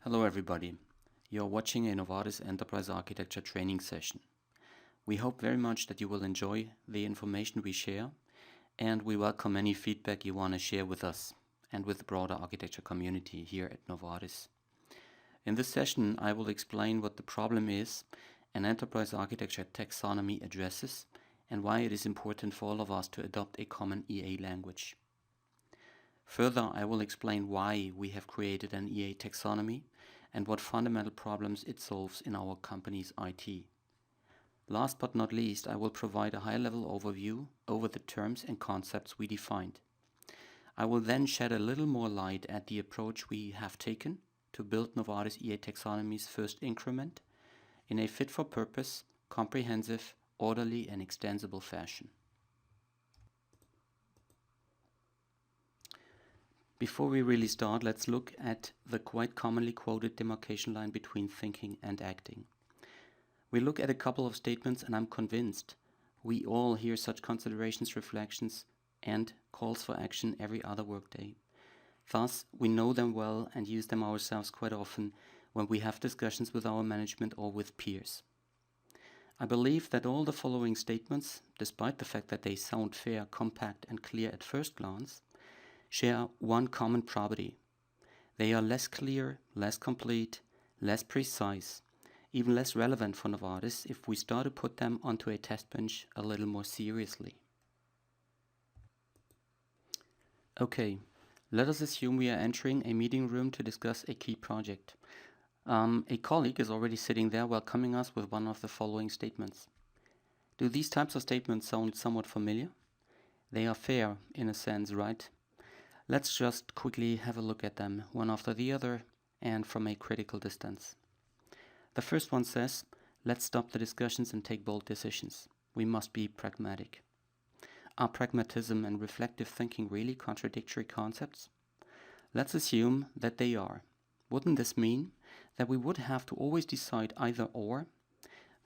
Hello everybody. You're watching a Novartis Enterprise Architecture training session. We hope very much that you will enjoy the information we share, and we welcome any feedback you want to share with us and with the broader architecture community here at Novartis. In this session, I will explain what the problem is an enterprise architecture taxonomy addresses and why it is important for all of us to adopt a common EA language. Further, I will explain why we have created an EA taxonomy and what fundamental problems it solves in our company's IT. Last but not least, I will provide a high-level overview over the terms and concepts we defined. I will then shed a little more light at the approach we have taken to build Novartis EA taxonomy's first increment in a fit-for-purpose, comprehensive, orderly and extensible fashion. Before we really start, let's look at the quite commonly quoted demarcation line between thinking and acting. We look at a couple of statements and I'm convinced we all hear such considerations, reflections and calls for action every other workday. Thus, we know them well and use them ourselves quite often when we have discussions with our management or with peers. I believe that all the following statements, despite the fact that they sound fair, compact and clear at first glance, share one common property. They are less clear, less complete, less precise, even less relevant for Novartis if we start to put them onto a test bench a little more seriously. Okay, let us assume we are entering a meeting room to discuss a key project. A colleague is already sitting there welcoming us with one of the following statements. Do these types of statements sound somewhat familiar? They are fair in a sense, right? Let's just quickly have a look at them, one after the other, and from a critical distance. The first one says, let's stop the discussions and take bold decisions. We must be pragmatic. Are pragmatism and reflective thinking really contradictory concepts? Let's assume that they are. Wouldn't this mean that we would have to always decide either or?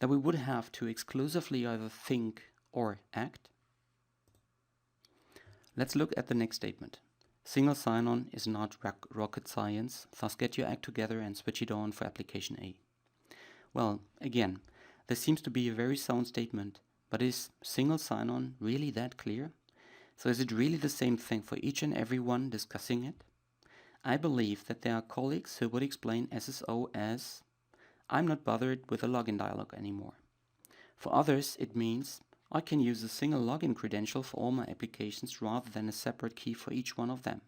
That we would have to exclusively either think or act? Let's look at the next statement. Single sign-on is not rocket science, thus get your act together and switch it on for application A. Well, again, this seems to be a very sound statement, but is single sign-on really that clear? So is it really the same thing for each and every one discussing it? I believe that there are colleagues who would explain SSO as, I'm not bothered with a login dialog anymore. For others, it means, I can use a single login credential for all my applications rather than a separate key for each one of them.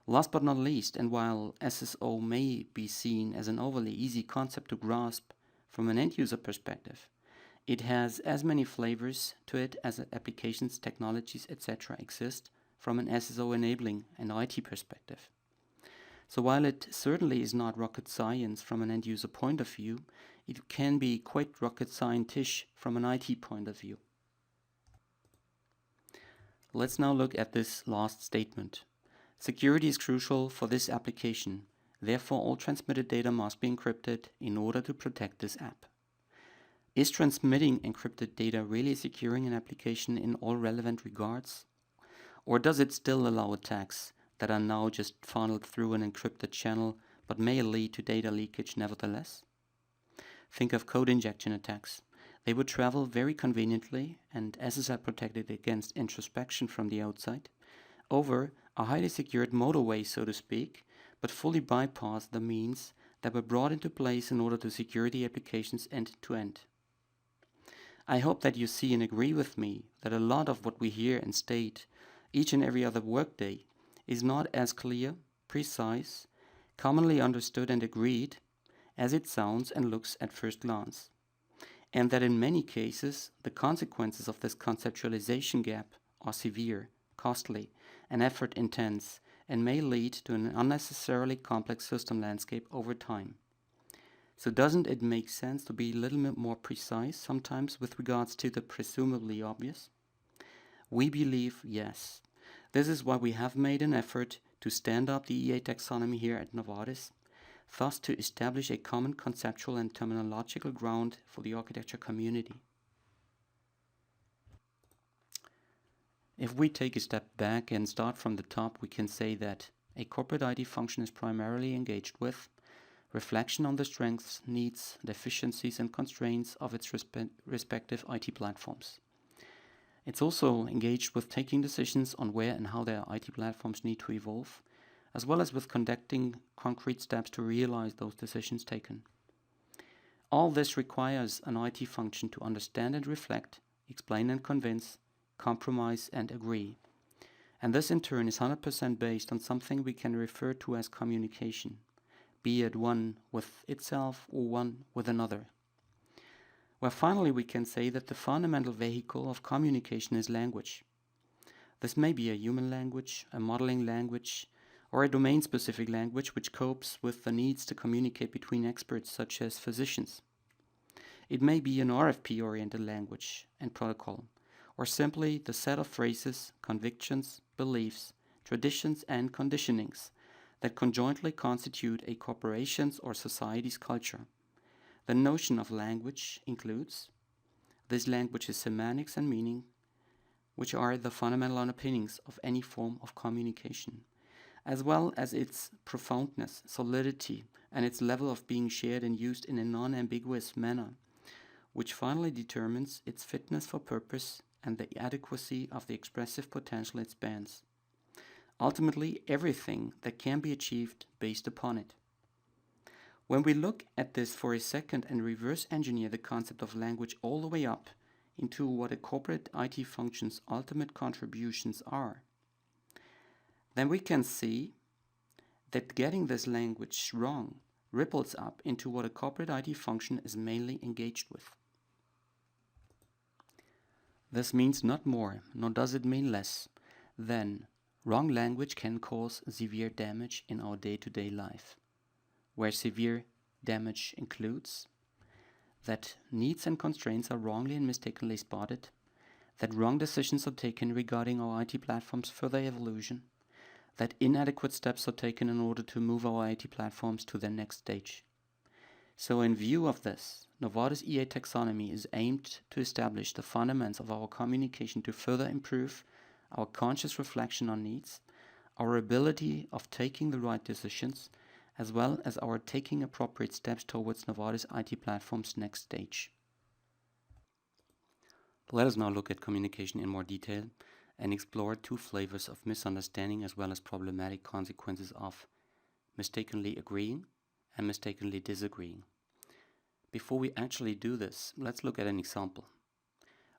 Last but not least, and while SSO may be seen as an overly easy concept to grasp from an end-user perspective, it has as many flavors to it as applications, technologies, etc. exist from an SSO enabling and IT perspective. So while it certainly is not rocket science from an end-user point of view, it can be quite rocket science-ish from an IT point of view. Let's now look at this last statement. Security is crucial for this application. Therefore, all transmitted data must be encrypted in order to protect this app. Is transmitting encrypted data really securing an application in all relevant regards? Or does it still allow attacks that are now just funneled through an encrypted channel but may lead to data leakage nevertheless? Think of code injection attacks. They would travel very conveniently and SSL protected against introspection from the outside over a highly secured motorway, so to speak, but fully bypass the means that were brought into place in order to secure the applications end to end. I hope that you see and agree with me that a lot of what we hear and state each and every other workday is not as clear, precise, commonly understood and agreed as it sounds and looks at first glance, and that in many cases the consequences of this conceptualization gap are severe, costly, and effort intense, and may lead to an unnecessarily complex system landscape over time. So doesn't it make sense to be a little bit more precise sometimes with regards to the presumably obvious? We believe yes. This is why we have made an effort to stand up the EA taxonomy here at Novartis, thus to establish a common conceptual and terminological ground for the architecture community. If we take a step back and start from the top, we can say that a corporate IT function is primarily engaged with reflection on the strengths, needs, deficiencies, and constraints of its respective IT platforms. It's also engaged with taking decisions on where and how their IT platforms need to evolve, as well as with conducting concrete steps to realize those decisions taken. All this requires an IT function to understand and reflect, explain and convince, compromise and agree. And this in turn is 100% based on something we can refer to as communication, be it one with itself or one with another. Well, finally we can say that the fundamental vehicle of communication is language. This may be a human language, a modeling language, or a domain-specific language which copes with the needs to communicate between experts such as physicians. It may be an RFP-oriented language and protocol, or simply the set of phrases, convictions, beliefs, traditions and conditionings that conjointly constitute a corporation's or society's culture. The notion of language includes this language's semantics and meaning, which are the fundamental underpinnings of any form of communication, as well as its profoundness, solidity, and its level of being shared and used in a non-ambiguous manner, which finally determines its fitness for purpose and the adequacy of the expressive potential it spans. Ultimately, everything that can be achieved based upon it. When we look at this for a second and reverse engineer the concept of language all the way up into what a corporate IT function's ultimate contributions are, then we can see that getting this language wrong ripples up into what a corporate IT function is mainly engaged with. This means not more, nor does it mean less, than wrong language can cause severe damage in our day-to-day life, where severe damage includes that needs and constraints are wrongly and mistakenly spotted, that wrong decisions are taken regarding our IT platform's further evolution, that inadequate steps are taken in order to move our IT platforms to their next stage. So in view of this, Novartis EA Taxonomy is aimed to establish the fundamentals of our communication to further improve our conscious reflection on needs, our ability of taking the right decisions, as well as our taking appropriate steps towards Novartis IT platform's next stage. Let us now look at communication in more detail and explore two flavors of misunderstanding as well as problematic consequences of mistakenly agreeing and mistakenly disagreeing. Before we actually do this, let's look at an example.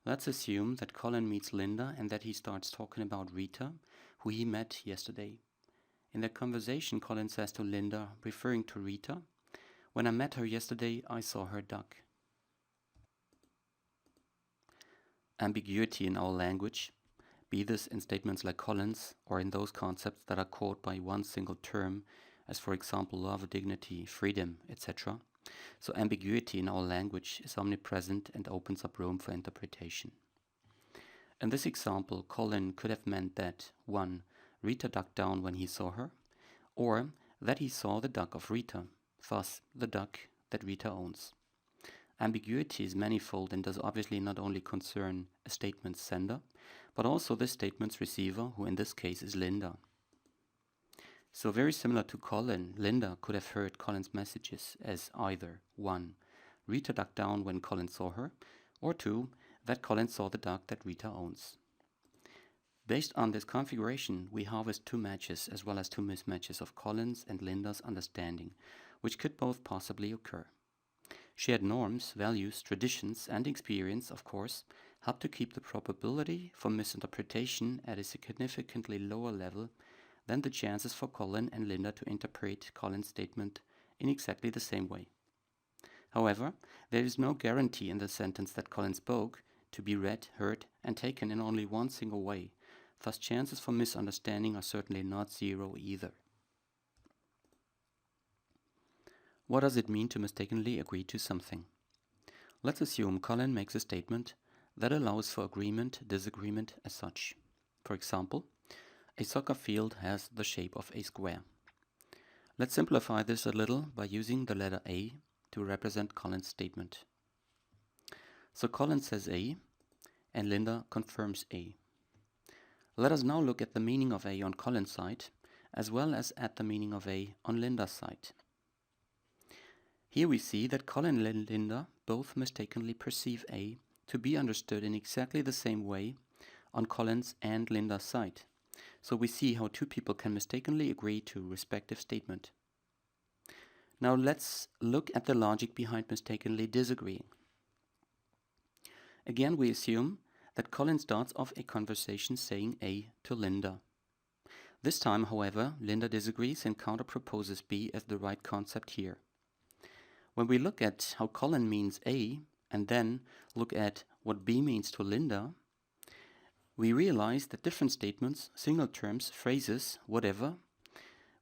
Let's assume that Colin meets Linda and that he starts talking about Rita, who he met yesterday. In their conversation, Colin says to Linda, referring to Rita, "When I met her yesterday, I saw her duck." Ambiguity in our language, be this in statements like Colin's or in those concepts that are caught by one single term, as for example love, dignity, freedom, etc. So ambiguity in our language is omnipresent and opens up room for interpretation. In this example, Colin could have meant that 1. Rita ducked down when he saw her, or that he saw the duck of Rita, thus the duck that Rita owns. Ambiguity is manifold and does obviously not only concern a statement's sender, but also the statement's receiver, who in this case is Linda. So very similar to Colin, Linda could have heard Colin's messages as either 1. Rita ducked down when Colin saw her, or 2. That Colin saw the duck that Rita owns. Based on this configuration, we harvest two matches as well as two mismatches of Colin's and Linda's understanding, which could both possibly occur. Shared norms, values, traditions, and experience, of course, help to keep the probability for misinterpretation at a significantly lower level than the chances for Colin and Linda to interpret Colin's statement in exactly the same way. However, there is no guarantee in the sentence that Colin spoke to be read, heard, and taken in only one single way. Thus, chances for misunderstanding are certainly not zero either. What does it mean to mistakenly agree to something? Let's assume Colin makes a statement that allows for agreement, disagreement as such. For example, a soccer field has the shape of a square. Let's simplify this a little by using the letter A to represent Colin's statement. So Colin says A, and Linda confirms A. Let us now look at the meaning of A on Colin's side as well as at the meaning of A on Linda's side. Here we see that Colin and Linda both mistakenly perceive A to be understood in exactly the same way on Colin's and Linda's side. So we see how two people can mistakenly agree to a respective statement. Now let's look at the logic behind mistakenly disagreeing. Again, we assume that Colin starts off a conversation saying A to Linda. This time, however, Linda disagrees and counter-proposes B as the right concept here. When we look at how Colin means A and then look at what B means to Linda, we realize that different statements, single terms, phrases, whatever,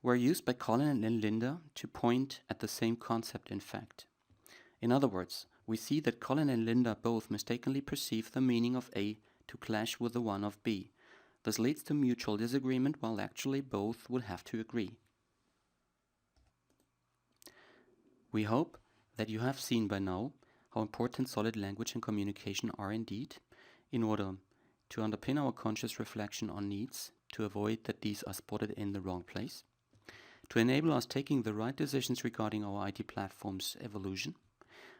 were used by Colin and Linda to point at the same concept in fact. In other words, we see that Colin and Linda both mistakenly perceive the meaning of A to clash with the one of B. This leads to mutual disagreement while actually both would have to agree. We hope that you have seen by now how important solid language and communication are indeed in order to underpin our conscious reflection on needs, to avoid that these are spotted in the wrong place, to enable us taking the right decisions regarding our IT platform's evolution,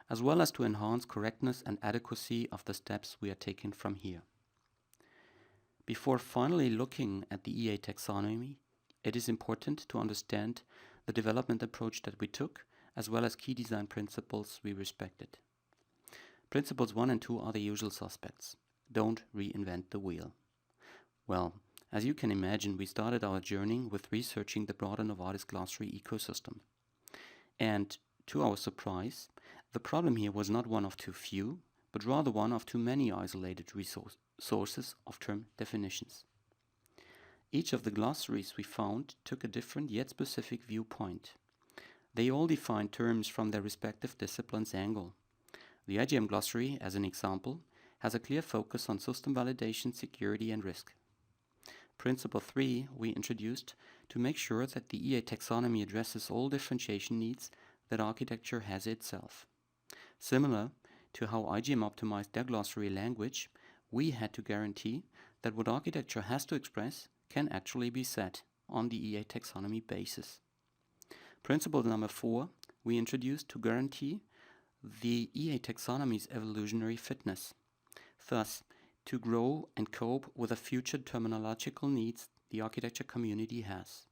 as well as to enhance correctness and adequacy of the steps we are taking from here. Before finally looking at the EA taxonomy, it is important to understand the development approach that we took, as well as key design principles we respected. Principles 1 and 2 are the usual suspects. Don't reinvent the wheel. Well, as you can imagine, we started our journey with researching the broader Novartis glossary ecosystem. And to our surprise, the problem here was not one of too few, but rather one of too many isolated sources of term definitions. Each of the glossaries we found took a different yet specific viewpoint. They all defined terms from their respective discipline's angle. The IGM glossary, as an example, has a clear focus on system validation, security, and risk. Principle 3 we introduced to make sure that the EA taxonomy addresses all differentiation needs that architecture has itself. Similar to how IGM optimized their glossary language, we had to guarantee that what architecture has to express can actually be set on the EA taxonomy basis. Principle number 4 we introduced to guarantee the EA taxonomy's evolutionary fitness, thus to grow and cope with the future terminological needs the architecture community has.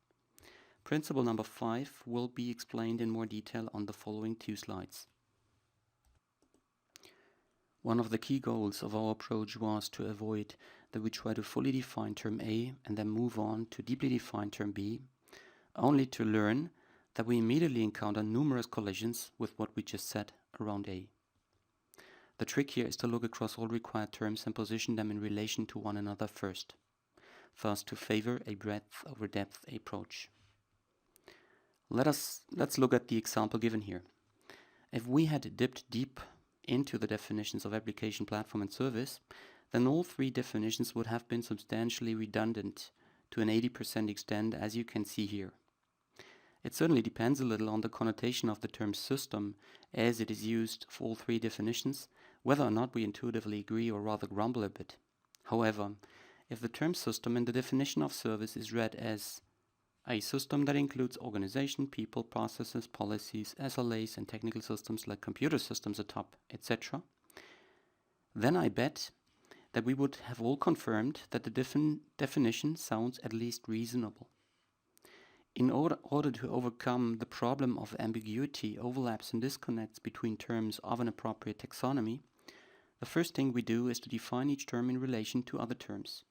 Principle number 5 will be explained in more detail on the following 2 slides. One of the key goals of our approach was to avoid that we try to fully define term A and then move on to deeply define term B, only to learn that we immediately encounter numerous collisions with what we just said around A. The trick here is to look across all required terms and position them in relation to one another first, thus to favor a breadth over depth approach. Let's look at the example given here. If we had dipped deep into the definitions of application, platform, and service, then all 3 definitions would have been substantially redundant to an 80% extent, as you can see here. It certainly depends a little on the connotation of the term system as it is used for all 3 definitions, whether or not we intuitively agree or rather grumble a bit. However, if the term system in the definition of service is read as a system that includes organization, people, processes, policies, SLAs, and technical systems like computer systems atop, etc., then I bet that we would have all confirmed that the definition sounds at least reasonable. In order to overcome the problem of ambiguity, overlaps, and disconnects between terms of an appropriate taxonomy, the first thing we do is to define each term in relation to other terms.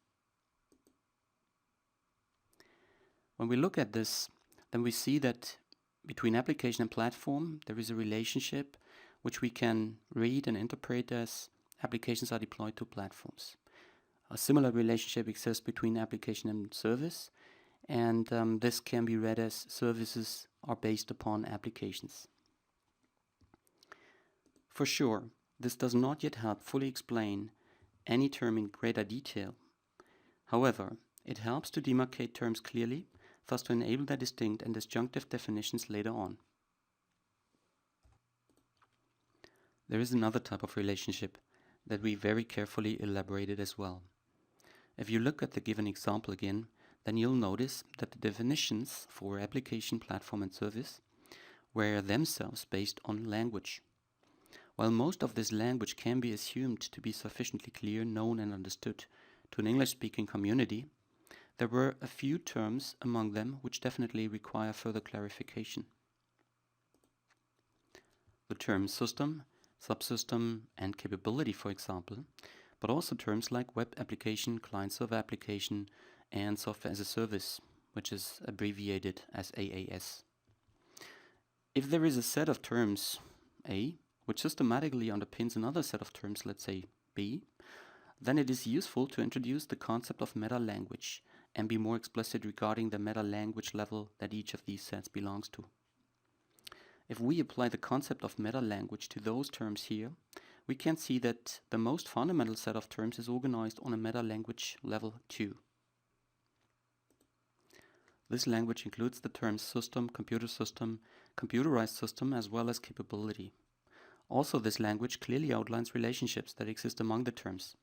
When we look at this, then we see that between application and platform, there is a relationship which we can read and interpret as applications are deployed to platforms. A similar relationship exists between application and service, and this can be read as services are based upon applications. For sure, this does not yet help fully explain any term in greater detail. However, it helps to demarcate terms clearly, thus to enable their distinct and disjunctive definitions later on. There is another type of relationship that we very carefully elaborated as well. If you look at the given example again, then you'll notice that the definitions for application, platform and service were themselves based on language. While most of this language can be assumed to be sufficiently clear, known and understood to an English-speaking community, there were a few terms among them which definitely require further clarification. The terms system, subsystem and capability, for example, but also terms like web application, client-server application and software as a service, which is abbreviated as AAS. If there is a set of terms A, which systematically underpins another set of terms, let's say B, then it is useful to introduce the concept of meta-language and be more explicit regarding the meta-language level that each of these sets belongs to. If we apply the concept of meta-language to those terms here, we can see that the most fundamental set of terms is organized on a meta-language level 2. This language includes the terms system, computerized system, as well as capability. Also, this language clearly outlines relationships that exist among the terms.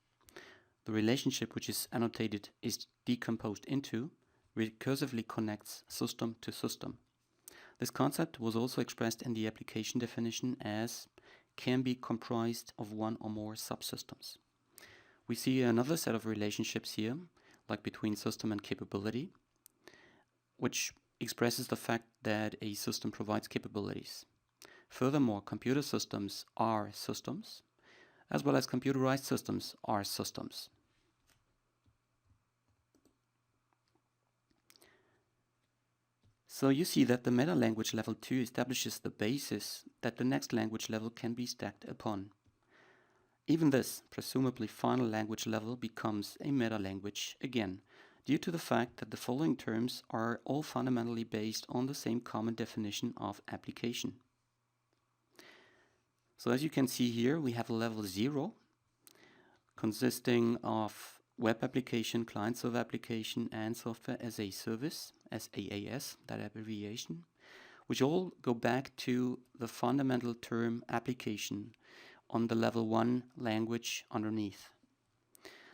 The relationship which is annotated is decomposed into, recursively connects system to system. This concept was also expressed in the application definition as can be comprised of one or more subsystems. We see another set of relationships here, like between system and capability, which expresses the fact that a system provides capabilities. Furthermore, computer systems are systems, as well as computerized systems are systems. So you see that the meta-language level 2 establishes the basis that the next language level can be stacked upon. Even this, presumably final language level, becomes a meta-language again, due to the fact that the following terms are all fundamentally based on the same common definition of application. So as you can see here, we have a level 0 consisting of web application, client-server application, and software as a service, SaaS, that abbreviation, which all go back to the fundamental term application on the level 1 language underneath.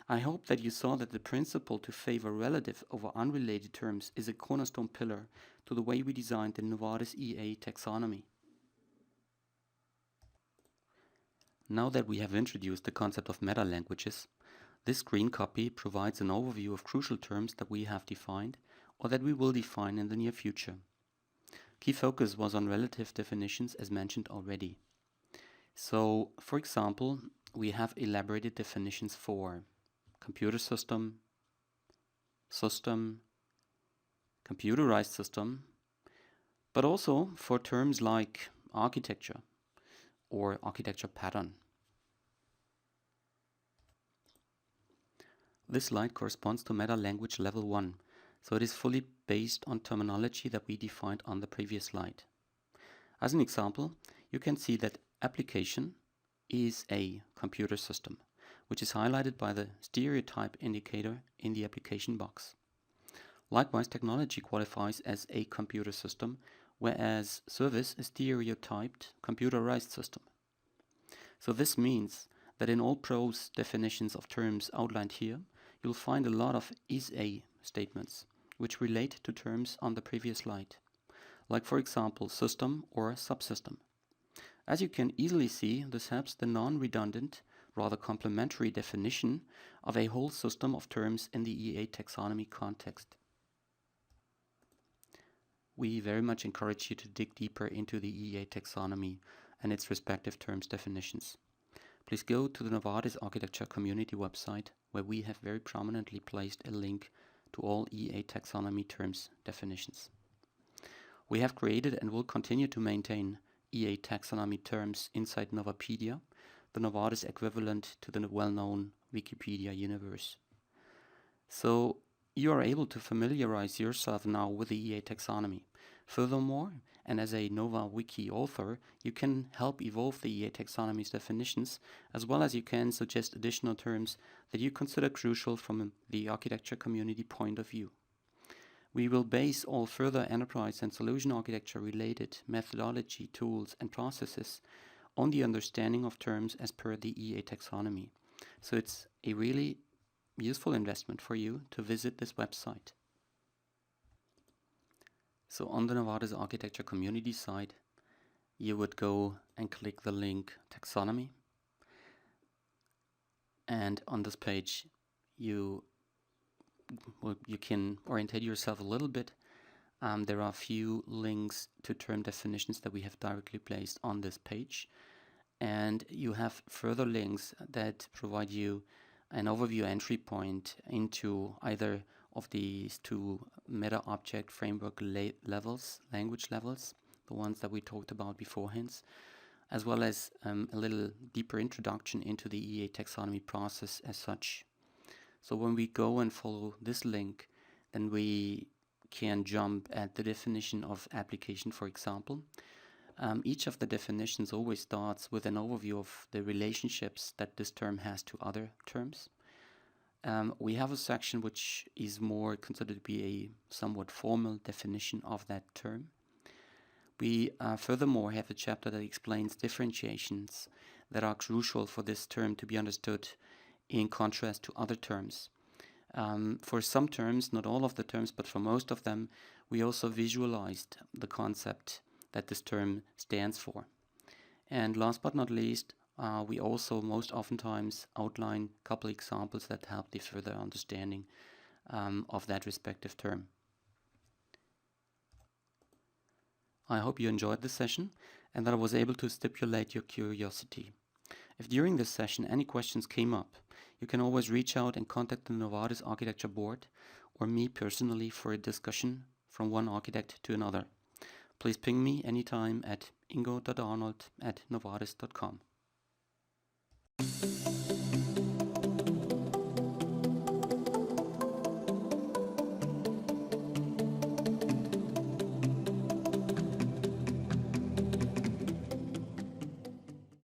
I hope that you saw that the principle to favor relative over unrelated terms is a cornerstone pillar to the way we designed the Novartis EA taxonomy. Now that we have introduced the concept of meta-languages, this green copy provides an overview of crucial terms that we have defined or that we will define in the near future. Key focus was on relative definitions as mentioned already. So, for example, we have elaborated definitions for computer system, computerized system, but also for terms like architecture or architecture pattern. This slide corresponds to meta-language level 1, so it is fully based on terminology that we defined on the previous slide. As an example, you can see that application is a computer system, which is highlighted by the stereotype indicator in the application box. Likewise, technology qualifies as a computer system, whereas service is stereotyped computerized system. So this means that in all prose definitions of terms outlined here, you'll find a lot of is-a statements, which relate to terms on the previous slide, like for example system or subsystem. As you can easily see, this helps the non-redundant, rather complementary definition of a whole system of terms in the EA taxonomy context. We very much encourage you to dig deeper into the EA taxonomy and its respective terms definitions. Please go to the Novartis Architecture Community website, where we have very prominently placed a link to all EA taxonomy terms definitions. We have created and will continue to maintain EA taxonomy terms inside Novapedia, the Novartis equivalent to the well-known Wikipedia universe. So you are able to familiarize yourself now with the EA taxonomy. Furthermore, and as a NovaWiki author, you can help evolve the EA taxonomy's definitions, as well as you can suggest additional terms that you consider crucial from the architecture community point of view. We will base all further enterprise and solution architecture related methodology, tools, and processes on the understanding of terms as per the EA taxonomy. So it's a really useful investment for you to visit this website. So on the Novartis Architecture Community site, you would go and click the link Taxonomy. And on this page, you can orientate yourself a little bit. There are a few links to term definitions that we have directly placed on this page. And you have further links that provide you an overview entry point into either of these two meta object framework language levels, the ones that we talked about beforehand, as well as a little deeper introduction into the EA taxonomy process as such. So when we go and follow this link, then we can jump at the definition of application, for example. Each of the definitions always starts with an overview of the relationships that this term has to other terms. We have a section which is more considered to be a somewhat formal definition of that term. We furthermore have a chapter that explains differentiations that are crucial for this term to be understood in contrast to other terms. For some terms, not all of the terms, but for most of them, we also visualized the concept that this term stands for. And last but not least, we also most oftentimes outline a couple examples that help the further understanding of that respective term. I hope you enjoyed this session and that I was able to stimulate your curiosity. If during this session any questions came up, you can always reach out and contact the Novartis Architecture Board or me personally for a discussion from one architect to another. Please ping me anytime at ingo.arnold@novartis.com.